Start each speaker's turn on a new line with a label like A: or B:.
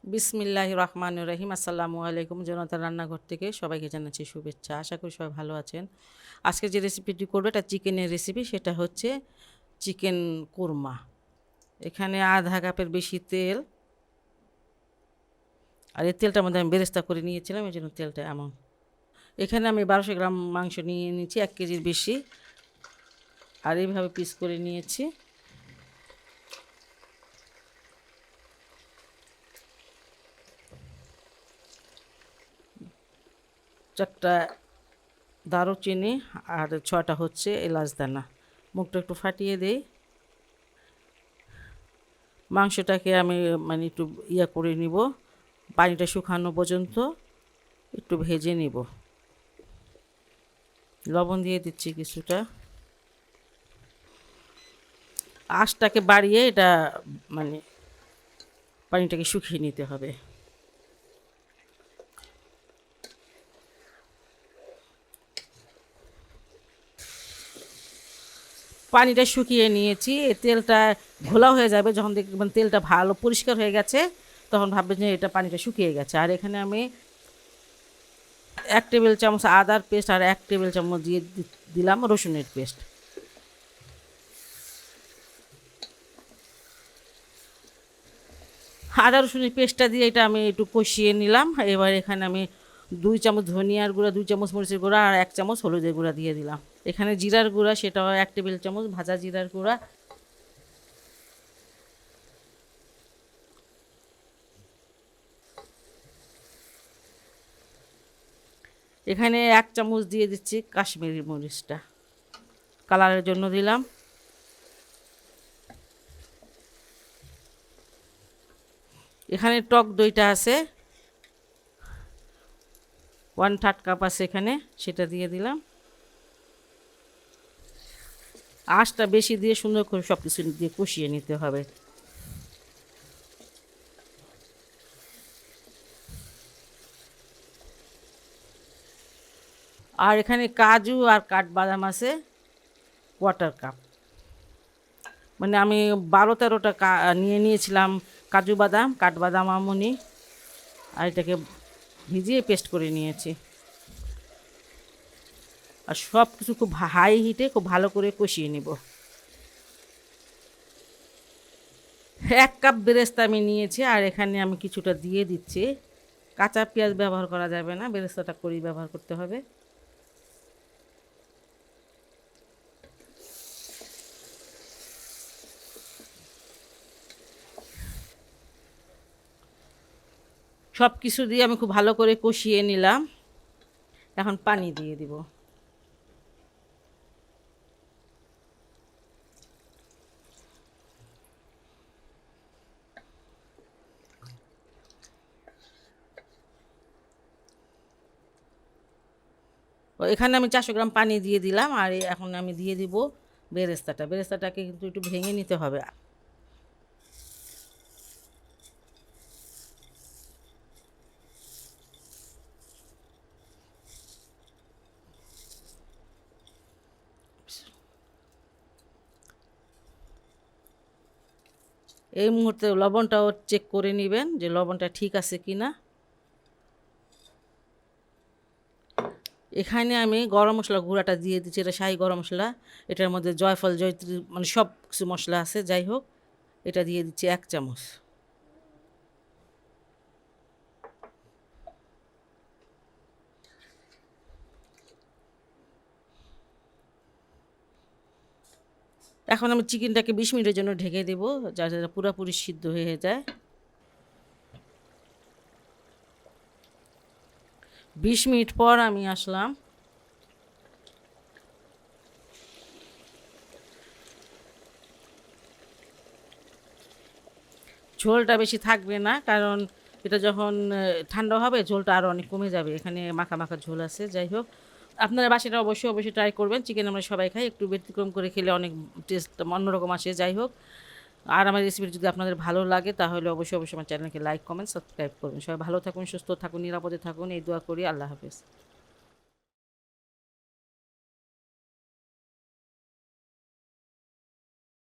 A: বিসমিল্লাহির রহমানির রহিম। আসসালামু আলাইকুম। জনাতার রান্নাঘর থেকে সবাইকে জানাচ্ছি শুভেচ্ছা। আশা করি সবাই ভালো আছেন। আজকে যে রেসিপিটি করবো এটা চিকেনের রেসিপি, সেটা হচ্ছে চিকেন কোরমা। এখানে আধা কাপের বেশি তেল, আর এই তেলটার মধ্যে আমি বেরেস্তা করে নিয়েছিলাম, এই জন্য তেলটা এমন। এখানে আমি 1200 গ্রাম মাংস নিয়ে নিয়েছি, 1 কেজির বেশি, আর এইভাবে পিস করে নিয়েছি। চারটা দারুচিনি আর 6টা হচ্ছে এলাচ দানা। মুখটা একটু ফাটিয়ে দেই। মাংসটাকে আমি একটু করে নিব, পানিটা শুকানো পর্যন্ত একটু ভেজে নিব। লবণ দিয়ে দিচ্ছি কিছুটা। আঁচটাকে বাড়িয়ে এটা পানিটাকে শুকিয়ে নিতে হবে। পানিটা শুকিয়ে নিয়েছি, তেলটা ঘোলা হয়ে যাবে যখন দেখবেন তেলটা ভালো পরিষ্কার হয়ে গেছে, তখন ভাববেন যে এটা পানিটা শুকিয়ে গেছে। আর এখানে আমি 1 টেবিল চামচ আদার পেস্ট আর 1 টেবিল চামচ দিয়ে দিলাম রসুনের পেস্ট। আদা রসুনের পেস্টটা দিয়ে এটা আমি একটু কষিয়ে নিলাম। এবার এখানে আমি 2 চামচ ধনিয়ার গুঁড়া, 2 চামচ মরিচের গুঁড়া আর 1 চামচ হলুদের গুঁড়া দিয়ে দিলাম। এখানে জিরার গুঁড়া, সেটাও 1 টেবিল চামচ ভাজা জিরার গুঁড়া। এখানে 1 চামচ দিয়ে দিচ্ছি কাশ্মীরি মরিচটা, কালারের জন্য দিলাম। এখানে টক দইটা আছে, 1/3 কাপ আছে এখানে, সেটা দিয়ে দিলাম। আঁচটা বেশি দিয়ে সুন্দর করে সব কিছু দিয়ে কষিয়ে নিতে হবে। আর এখানে কাজু আর কাঠবাদাম আছে 1/4 কাপ। আমি 12-13টা নিয়ে নিয়েছিলাম কাজু বাদাম, কাঠবাদাম, আমনি, আর এটাকে ভিজিয়ে পেস্ট করে নিয়েছি। আর সব কিছু খুব হাই হিটে খুব ভালো করে কষিয়ে নিব। 1 কাপ বেরেস্তা আমি নিয়েছি, আর এখানে আমি কিছুটা দিয়ে দিচ্ছি। কাঁচা পেঁয়াজ ব্যবহার করা যাবে না, বেরেস্তাটা করেই ব্যবহার করতে হবে। সব কিছু দিয়ে আমি খুব ভালো করে কষিয়ে নিলাম। এখন পানি দিয়ে দিব। এখানে আমি 400 গ্রাম পানি দিয়ে দিলাম, আর এখন আমি দিয়ে দিব বেরেস্তাটাকে কিন্তু একটু ভেঙে নিতে হবে। এই মুহূর্তে লবণটাও চেক করে নেবেন যে লবণটা ঠিক আছে কি না। এখানে আমি গরম মশলা গুঁড়াটা দিয়ে দিচ্ছি, এটা শাহি গরম মশলা। এটার মধ্যে জয়ফল, জয়ত্রী, সব কিছু মশলা আছে, যাই হোক এটা দিয়ে দিচ্ছি 1 চামচ। এখন আমি চিকেনটাকে 20 মিনিটের জন্য ঢেকে দেবো, যাতে পুরোপুরি সিদ্ধ হয়ে যায়। 20 মিনিট পর আমি আসলাম। ঝোলটা বেশি থাকবে না, কারণ এটা যখন ঠান্ডা হবে ঝোলটা আরও অনেক কমে যাবে। এখানে মাখা মাখা ঝোল আছে। যাই হোক, আপনারা বাসাটা অবশ্যই অবশ্যই ট্রাই করবেন। চিকেন আমরা সবাই খাই, একটু ব্যতিক্রম করে খেলে অনেক টেস্ট অন্যরকম আসে। যাই হোক, আর আমার রেসিপি যদি আপনাদের ভালো লাগে তাহলে অবশ্যই অবশ্যই আমার চ্যানেলকে লাইক, কমেন্ট, সাবস্ক্রাইব করবেন। সবাই ভালো থাকুন, সুস্থ থাকুন, নিরাপদে থাকুন, এই দোয়া করি। আল্লাহ হাফেজ।